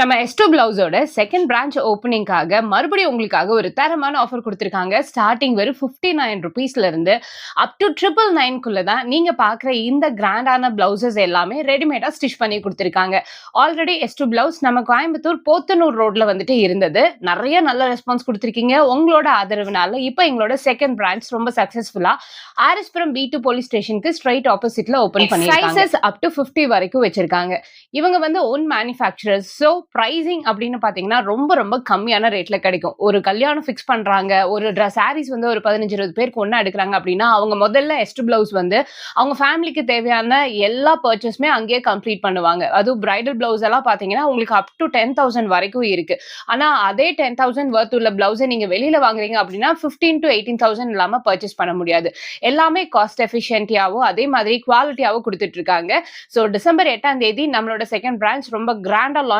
நம்ம எஸ்டோ பிளவுஸோட second branch ஓப்பனிங்காக மறுபடியும் உங்களுக்காக ஒரு தரமான ஆஃபர் கொடுத்துருக்காங்க. ஸ்டார்டிங் வெறும் 59 ருபீஸ்ல இருந்து அப் டு 999 தான் நீங்க பாக்குற இந்த கிராண்டான பிளவுசஸ் எல்லாமே ரெடிமேடா ஸ்டிச் பண்ணி கொடுத்துருக்காங்க. ஆல்ரெடி எஸ்டோ பிளவுஸ் நம்ம கோயம்புத்தூர் போத்தனூர் ரோட்ல வந்துட்டு இருந்தது. நிறைய நல்ல ரெஸ்பான்ஸ் கொடுத்துருக்கீங்க. உங்களோட ஆதரவுனால இப்போ எங்களோட செகண்ட் பிரான்ச் ரொம்ப சக்சஸ்ஃபுல்லா ஆரிஸ்புரம் B2 போலீஸ் ஸ்டேஷனுக்கு ஸ்ட்ரைட் ஆப்போசிட்ல ஓபன் பண்ணிருக்காங்க. சைஸஸ் அப் டு 50 வரைக்கும் வச்சிருக்காங்க. இவங்க வந்து ஓன் மேனுஃபேக்சரர்ஸ். ஸோ பிரைசிங் அப்படின்னு பாத்தீங்கன்னா ரொம்ப ரொம்ப கம்மியான ரேட்ல கிடைக்கும். ஒரு கல்யாணம் ஃபிக்ஸ் பண்றாங்க, ஒரு சாரீஸ் வந்து ஒரு 15-20 பேருக்கு ஒண்ணா எடுக்கிறாங்க அப்படின்னா அவங்க முதல்ல எஸ்ட் பிளவுஸ் வந்து அவங்க ஃபேமிலிக்கு தேவையான எல்லா பர்ச்சேஸுமே அங்கேயே கம்ப்ளீட் பண்ணுவாங்க. அதுவும் பிரைடல் பிளவுஸ் எல்லாம் பாத்தீங்கன்னா உங்களுக்கு அப் டு 10,000 வரைக்கும் இருக்கு. ஆனா அதே 10,000 வர்த் உள்ள பிளவுஸை நீங்க வெளியில வாங்குறீங்க அப்படின்னா 15 to 18,000 இல்லாம பர்ச்சேஸ் பண்ண முடியாது. எல்லாமே காஸ்ட் எஃபிஷியன்டியாவும் அதே மாதிரி குவாலிட்டியாவும் கொடுத்துட்டு இருக்காங்க. ஸோ டிசம்பர் 8 நம்மளோட செகண்ட் பிரான்ச் ரொம்ப கிராண்டா